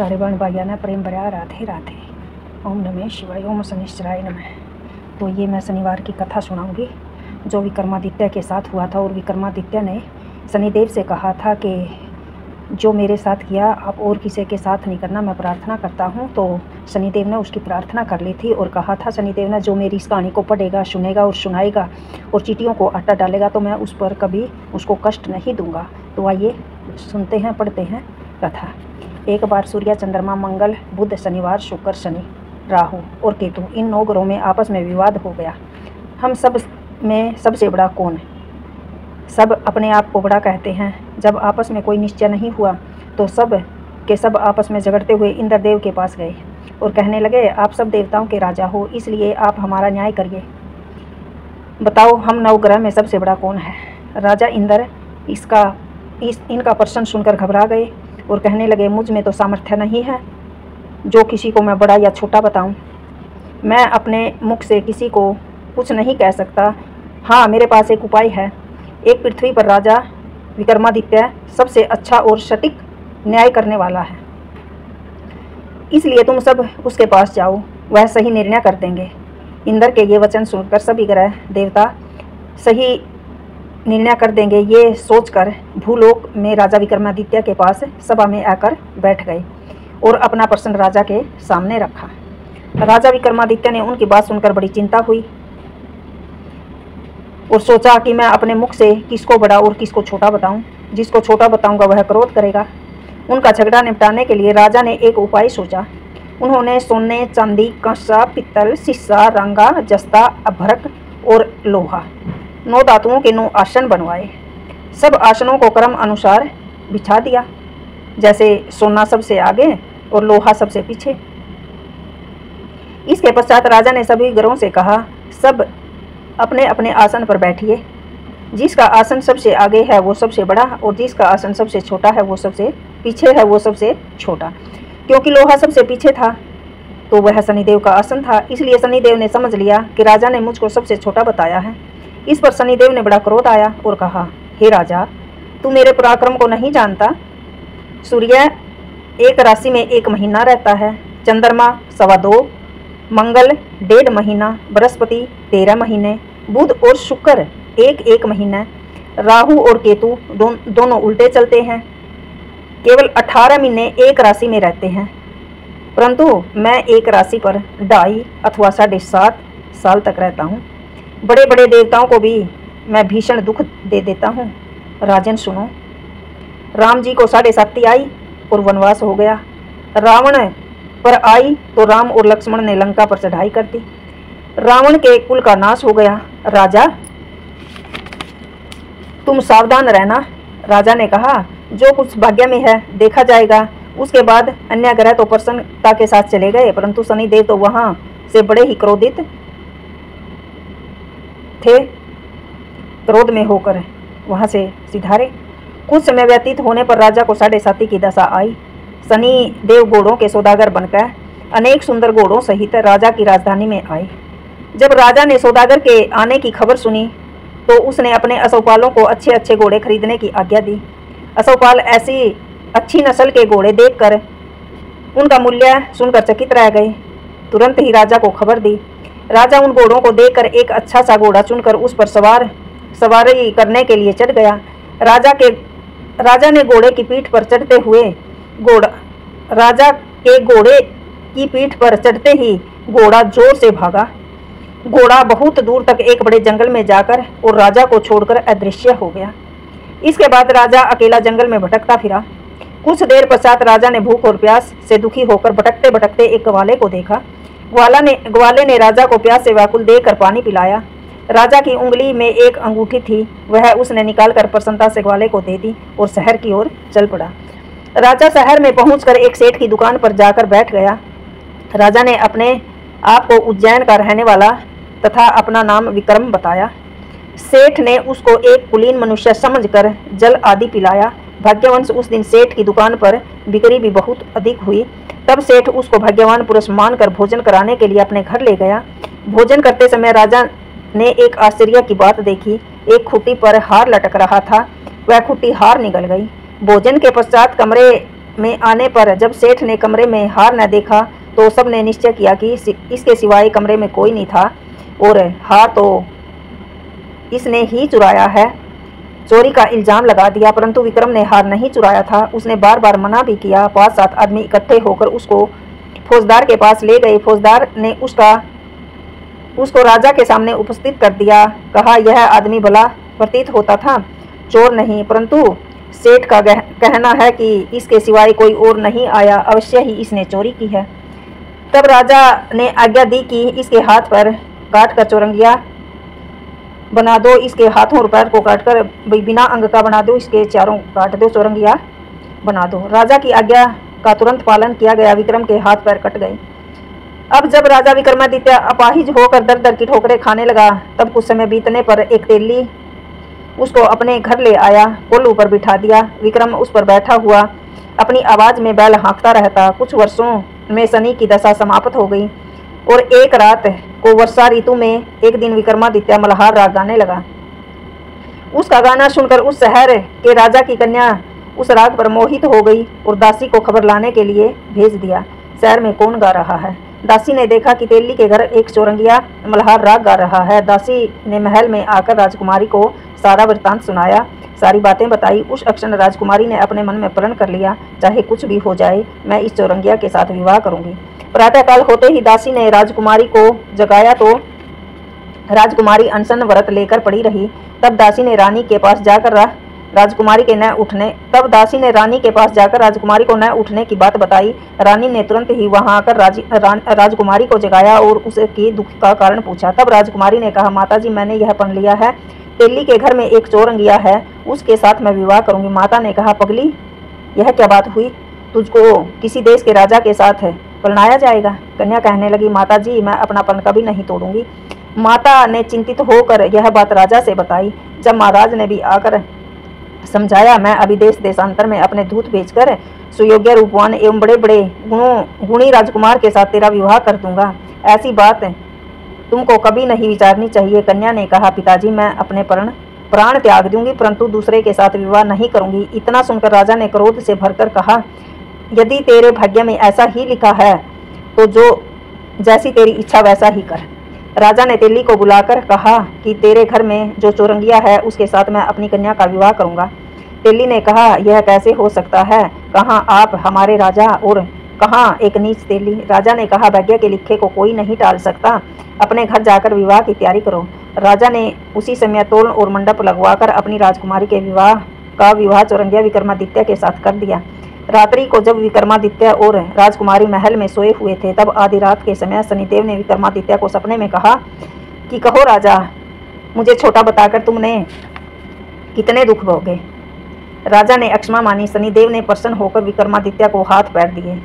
सारे बहन भाइयों ने प्रेम भरा राधे राधे। ओम नमः शिवाय, ओम शनिश्चराय नमः। तो ये मैं शनिवार की कथा सुनाऊंगी जो विक्रमादित्य के साथ हुआ था। और विक्रमादित्य ने शनिदेव से कहा था कि जो मेरे साथ किया आप और किसी के साथ नहीं करना, मैं प्रार्थना करता हूँ। तो शनिदेव ने उसकी प्रार्थना कर ली थी और कहा था शनिदेव ने जो मेरी इस कहानी को पढ़ेगा, सुनेगा और सुनाएगा और चींटियों को आटा डालेगा तो मैं उस पर कभी उसको कष्ट नहीं दूंगा। तो आइए सुनते हैं, पढ़ते हैं कथा। एक बार सूर्य, चंद्रमा, मंगल, बुध, शनिवार, शुक्र, शनि, राहु और केतु इन 9 ग्रहों में आपस में विवाद हो गया। हम सब में सबसे बड़ा कौन है? सब अपने आप को बड़ा कहते हैं। जब आपस में कोई निश्चय नहीं हुआ तो सब के सब आपस में झगड़ते हुए इंद्रदेव के पास गए और कहने लगे, आप सब देवताओं के राजा हो, इसलिए आप हमारा न्याय करिए। बताओ हम 9 ग्रह में सबसे बड़ा कौन है? राजा इंद्र इनका प्रश्न सुनकर घबरा गए और कहने लगे, मुझ में तो सामर्थ्य नहीं है जो किसी को मैं बड़ा या छोटा बताऊं। मैं अपने मुख से किसी को कुछ नहीं कह सकता। हाँ, मेरे पास एक उपाय है। एक पृथ्वी पर राजा विक्रमादित्य सबसे अच्छा और सटीक न्याय करने वाला है, इसलिए तुम सब उसके पास जाओ, वह सही निर्णय कर देंगे। इंद्र के ये वचन सुनकर सभी ग्रह देवता सही निर्णय कर देंगे ये सोचकर भूलोक में राजा विक्रमादित्य के पास सभा में आकर बैठ गए और अपना प्रश्न राजा के सामने रखा। राजा विक्रमादित्य ने उनकी बात सुनकर बड़ी चिंता हुई और सोचा कि मैं अपने मुख से किसको बड़ा और किसको छोटा बताऊं। जिसको छोटा बताऊंगा वह क्रोध करेगा। उनका झगड़ा निपटाने के लिए राजा ने एक उपाय सोचा। उन्होंने सोने, चांदी, कांसा, पित्तल, शीशा, रंगा, जस्ता, अभ्रक और लोहा 9 धातुओं के 9 आसन बनवाए। सब आसनों को क्रम अनुसार बिछा दिया, जैसे सोना सबसे आगे और लोहा सबसे पीछे। इसके पश्चात राजा ने सभी ग्रहों से कहा, सब अपने अपने आसन पर बैठिए। जिसका आसन सबसे आगे है वो सबसे बड़ा और जिसका आसन सबसे छोटा है वो सबसे पीछे है वो सबसे छोटा। क्योंकि लोहा सबसे पीछे था तो वह शनिदेव का आसन था, इसलिए शनिदेव ने समझ लिया कि राजा ने मुझको सबसे छोटा बताया है। इस पर शनिदेव ने बड़ा क्रोध आया और कहा, हे राजा, तू मेरे पराक्रम को नहीं जानता। सूर्य एक राशि में 1 महीना रहता है, चंद्रमा 2.25, मंगल 1.5 महीना, बृहस्पति 13 महीने, बुध और शुक्र 1 महीना, राहु और केतु दोनों उल्टे चलते हैं। केवल 18 महीने एक राशि में रहते हैं, परंतु मैं एक राशि पर 2.5 अथवा 7.5 साल तक रहता हूँ। बड़े बड़े देवताओं को भी मैं भीषण दुख दे देता हूँ। राजन सुनो, राम जी को 7.5 आई और वनवास हो गया। रावण पर आई तो राम और लक्ष्मण ने लंका पर चढ़ाई कर दी। रावण के कुल का नाश हो गया। राजा तुम सावधान रहना। राजा ने कहा, जो कुछ भाग्य में है देखा जाएगा। उसके बाद अन्य ग्रह तो प्रसन्नता के साथ चले गए, परंतु शनिदेव तो वहां से बड़े ही क्रोधित थे। क्रोध में होकर वहां से सिधारे। कुछ समय व्यतीत होने पर राजा को 7.5 की दशा आई। शनि देव घोड़ों के सौदागर बनकर अनेक सुंदर घोड़ों सहित राजा की राजधानी में आए। जब राजा ने सौदागर के आने की खबर सुनी तो उसने अपने अश्वपालों को अच्छे अच्छे घोड़े खरीदने की आज्ञा दी। अश्वपाल ऐसी अच्छी नस्ल के घोड़े देखकर उनका मूल्य सुनकर चकित रह गए। तुरंत ही राजा को खबर दी। राजा उन घोड़ों को देखकर एक अच्छा सा घोड़ा चुनकर उस पर सवारी करने के लिए चढ़ गया। राजा ने घोड़े की पीठ पर चढ़ते ही घोड़ा जोर से भागा। घोड़ा बहुत दूर तक एक बड़े जंगल में जाकर और राजा को छोड़कर अदृश्य हो गया। इसके बाद राजा अकेला जंगल में भटकता फिरा। कुछ देर पश्चात राजा ने भूख और प्यास से दुखी होकर भटकते भटकते एक ग्वाले को देखा। ग्वाले ने राजा को प्यास से व्याकुल देखकर पानी पिलाया। राजा की उंगली में एक अंगूठी थी, वह उसने निकालकर प्रसन्नता से ग्वाले को दे दी और शहर की ओर चल पड़ा। राजा शहर में पहुंचकर एक सेठ की दुकान पर जाकर बैठ गया। राजा ने अपने आप को उज्जैन का रहने वाला तथा अपना नाम विक्रम बताया। सेठ ने उसको एक कुलीन मनुष्य समझकर जल आदि पिलाया। भाग्यवंश उस दिन सेठ की दुकान पर बिक्री भी बहुत अधिक हुई। तब सेठ उसको भाग्यवान पुरुष मानकर भोजन कराने के लिए अपने घर ले गया। भोजन करते समय राजा ने एक आश्चर्य की बात देखी। एक खूंटी पर हार लटक रहा था, वह खूंटी हार निकल गई। भोजन के पश्चात कमरे में आने पर जब सेठ ने कमरे में हार न देखा तो सबने निश्चय किया कि इसके सिवाय कमरे में कोई नहीं था और हार तो इसने ही चुराया है। चोरी का इल्जाम लगा दिया, परंतु विक्रम ने हार नहीं चुराया था। उसने बार बार मना भी किया। 5-7 आदमी इकट्ठे होकर उसको फौजदार के पास ले गए। फौजदार ने उसको राजा के सामने उपस्थित कर दिया। कहा, यह आदमी भला प्रतीत होता था, चोर नहीं, परंतु सेठ का कहना है कि इसके सिवाय कोई और नहीं आया, अवश्य ही इसने चोरी की है। तब राजा ने आज्ञा दी कि इसके हाथ पर काट कर चौरंगिया बना दो, इसके हाथों और पैर को काटकर बिना अंग का बना दो, इसके चारों काट दो, चौरंगिया बना दो। राजा की आज्ञा का तुरंत पालन किया गया। विक्रम के हाथ पैर कट गए। अब जब राजा विक्रमादित्य अपाहिज होकर दर दर की ठोकरें खाने लगा, तब कुछ समय बीतने पर एक तेली उसको अपने घर ले आया, कोल्हू पर बिठा दिया। विक्रम उस पर बैठा हुआ अपनी आवाज में बैल हाँकता रहता। कुछ वर्षों में शनि की दशा समाप्त हो गई और एक रात को वर्षा ऋतु में एक दिन विक्रमादित्य मल्हार राग गाने लगा। उसका गाना सुनकर उस शहर के राजा की कन्या उस राग पर मोहित हो गई और दासी को खबर लाने के लिए भेज दिया, शहर में कौन गा रहा है। दासी ने देखा कि तेली के घर एक चौरंगिया मल्हार राग गा रहा है। दासी ने महल में आकर राजकुमारी को सारा वृत्तांत सुनाया, सारी बातें बताई। उस क्षण राजकुमारी ने अपने मन में प्रण कर लिया, चाहे कुछ भी हो जाए, मैं इस चौरंगिया के साथ विवाह करूंगी। प्रातःकाल होते ही दासी ने राजकुमारी को जगाया तो राजकुमारी अनशन व्रत लेकर पड़ी रही। तब दासी ने रानी के पास जाकर राजकुमारी को न उठने की बात बताई। रानी ने तुरंत ही वहां आकर राजकुमारी को जगाया और उसके दुख का कारण पूछा। तब राजकुमारी ने कहा, माताजी, मैंने यह प्रण लिया है, तेली के घर में एक चौरंगिया है, उसके साथ मैं विवाह करूंगी। माता ने कहा, पगली, यह क्या बात हुई? तुझको किसी देश के राजा के साथ परिणाया जाएगा? कन्या कहने लगी, माताजी, मैं अपना प्रण कभी नहीं तोड़ूंगी। माता ने चिंतित होकर यह बात राजा से बताई। जब महाराज ने भी आकर समझाया, मैं अभी देश देशांतर में अपने दूत भेजकर सुयोग्य, रूपवान एवं बड़े बड़े गुणी राजकुमार के साथ तेरा विवाह कर दूंगा। ऐसी बात तुमको कभी नहीं विचारनी चाहिए। कन्या ने कहा, पिताजी, मैं अपने प्राण त्याग दूंगी, परंतु दूसरे के साथ विवाह नहीं करूंगी। इतना सुनकर राजा ने क्रोध से भरकर कहा, यदि तेरे भाग्य में ऐसा ही लिखा है तो जैसी तेरी इच्छा वैसा ही कर। राजा ने तेली को बुलाकर कहा कि तेरे घर में जो चौरंगिया है उसके साथ मैं अपनी कन्या का विवाह करूंगा। तेली ने कहा, यह कैसे हो सकता है? कहाँ आप हमारे राजा और कहाँ एक नीच तेली। राजा ने कहा, भाग्य के लिखे को कोई नहीं टाल सकता, अपने घर जाकर विवाह की तैयारी करो। राजा ने उसी समय तोरण और मंडप लगवाकर अपनी राजकुमारी के विवाह चौरंगिया विक्रमादित्य के साथ कर दिया। रात्रि को जब विक्रमादित्य और राजकुमारी महल में सोए हुए थे, तब आधी रात के समय शनिदेव ने विक्रमादित्य को सपने में कहा कि कहो राजा, मुझे छोटा बताकर तुमने कितने दुख भोगे। राजा ने अक्षमा मानी। शनिदेव ने प्रसन्न होकर विक्रमादित्य को हाथ पैर दिए।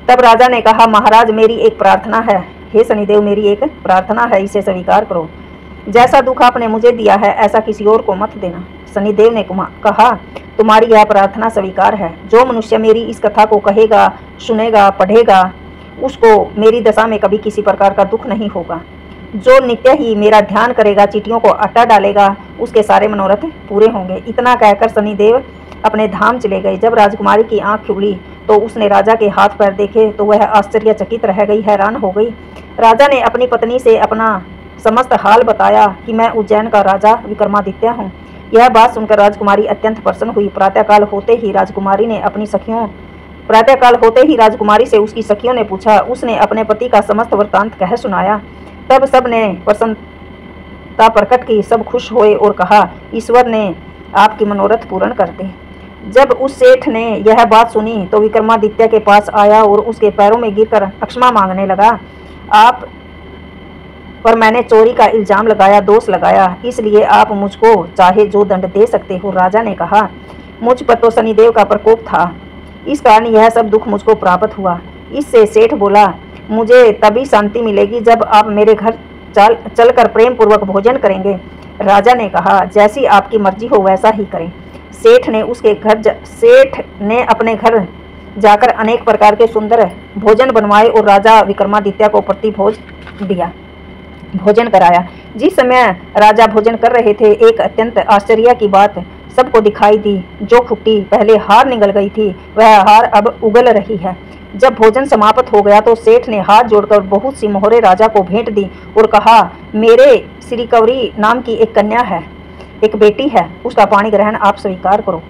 तब राजा ने कहा, महाराज, मेरी एक प्रार्थना है। हे शनिदेव, मेरी एक प्रार्थना है, इसे स्वीकार करो। जैसा दुख आपने मुझे दिया है ऐसा किसी और को मत देना। शनिदेव ने कहा, तुम्हारी यह प्रार्थना स्वीकार है। जो मनुष्य मेरी इस कथा को कहेगा, सुनेगा, पढ़ेगा, उसको मेरी दशा में कभी किसी प्रकार का दुख नहीं होगा। जो नित्य ही मेरा ध्यान करेगा, चींटियों को आटा डालेगा, उसके सारे मनोरथ पूरे होंगे। इतना कहकर शनिदेव अपने धाम चले गए। जब राजकुमारी की आंख खुली तो उसने राजा के हाथ पैर देखे तो वह आश्चर्यचकित रह गई, हैरान हो गई। राजा ने अपनी पत्नी से अपना समस्त हाल बताया कि मैं उज्जैन का राजा विक्रमादित्य हूँ। यह बात सुनकर राजकुमारी अत्यंत प्रसन्न हुई। प्रातःकाल होते ही राजकुमारी से उसकी सखियों ने पूछा। उसने अपने पति का समस्त वृत्तांत कह सुनाया। तब सब ने प्रसन्नता प्रकट की, सब खुश हुए और कहा, ईश्वर ने आपकी मनोरथ पूर्ण कर दे। जब उस सेठ ने यह बात सुनी तो विक्रमादित्य के पास आया और उसके पैरों में गिरकर क्षमा मांगने लगा। आप पर मैंने चोरी का इल्जाम लगाया, दोष लगाया, इसलिए आप मुझको चाहे जो दंड दे सकते हो। राजा ने कहा, मुझ पर तो शनिदेव का प्रकोप था, इस कारण यह सब दुख मुझको प्राप्त हुआ। इससे सेठ बोला, मुझे तभी शांति मिलेगी जब आप मेरे घर चलकर प्रेम पूर्वक भोजन करेंगे। राजा ने कहा, जैसी आपकी मर्जी हो वैसा ही करें। सेठ ने अपने घर जाकर अनेक प्रकार के सुंदर भोजन बनवाए और राजा विक्रमादित्य को प्रतिभोज दिया, भोजन कराया। जिस समय राजा भोजन कर रहे थे, एक अत्यंत आश्चर्य की बात सबको दिखाई दी। जो खुट्टी पहले हार निगल गई थी वह हार अब उगल रही है। जब भोजन समाप्त हो गया तो सेठ ने हाथ जोड़कर बहुत सी मोहरें राजा को भेंट दी और कहा, मेरे श्री कवरी नाम की एक कन्या है, एक बेटी है, उसका पाणी ग्रहण आप स्वीकार करो।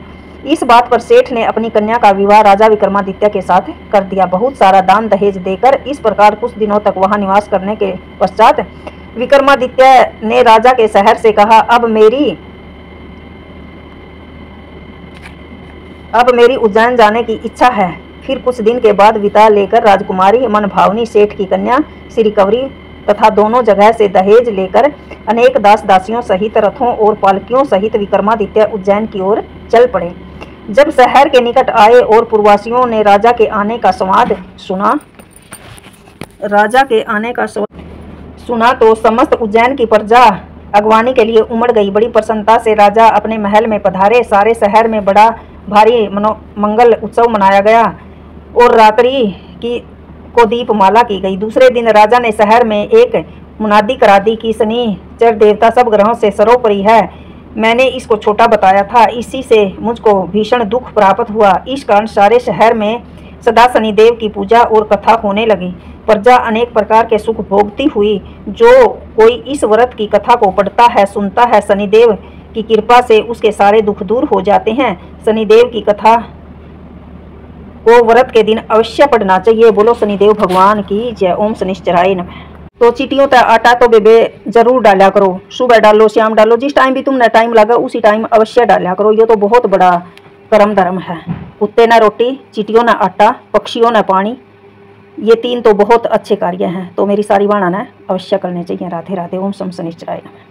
इस बात पर सेठ ने अपनी कन्या का विवाह राजा विक्रमादित्य के साथ कर दिया। बहुत सारा दान दहेज देकर इस प्रकार कुछ दिनों तक वहां निवास करने के पश्चात विक्रमादित्य ने राजा के शहर से कहा, अब मेरी उज्जैन जाने की इच्छा है। फिर कुछ दिन के बाद विदा लेकर राजकुमारी मनभावनी सेठ की कन्या श्री कवरी तथा दोनों जगह से दहेज लेकर अनेक दास दासियों सहित रथों और पालकियों सहित विक्रमादित्य उज्जैन की ओर चल पड़े। जब शहर के निकट आए और पूर्ववासियों ने राजा के आने का संवाद सुना तो समस्त उज्जैन की प्रजा अगवानी के लिए उमड़ गई। बड़ी प्रसन्नता से राजा अपने महल में पधारे। सारे शहर में बड़ा भारी मंगल उत्सव मनाया गया और रात्रि को दीपमाला की गई। दूसरे दिन राजा ने शहर में एक मुनादी करा दी कि शनिचर देवता सब ग्रहों से सर्वोपरि है। मैंने इसको छोटा बताया था, इसी से मुझको भीषण दुख प्राप्त हुआ। इस कारण सारे शहर में सदा शनिदेव की पूजा और कथा होने लगी। प्रजा अनेक प्रकार के सुख भोगती हुई। जो कोई इस व्रत की कथा को पढ़ता है, सुनता है, शनिदेव की कृपा से उसके सारे दुख दूर हो जाते हैं। शनिदेव की कथा को व्रत के दिन अवश्य पढ़ना चाहिए। बोलो शनिदेव भगवान की जय। ओम शनिश्चराय नमः। तो चीटियों का आटा तो बेबे जरूर डाला करो, सुबह डालो, शाम डालो, जिस टाइम भी तुमने टाइम लगा उसी टाइम अवश्य डाला करो। ये तो बहुत बड़ा कर्म धर्म है। कुत्ते न रोटी, चीटियों न आटा, पक्षियों न पानी, ये 3 तो बहुत अच्छे कार्य हैं। तो मेरी सारी वाणा ने अवश्य करने चाहिए। राधे राधे। ओम शम शनिश्चराय नमः।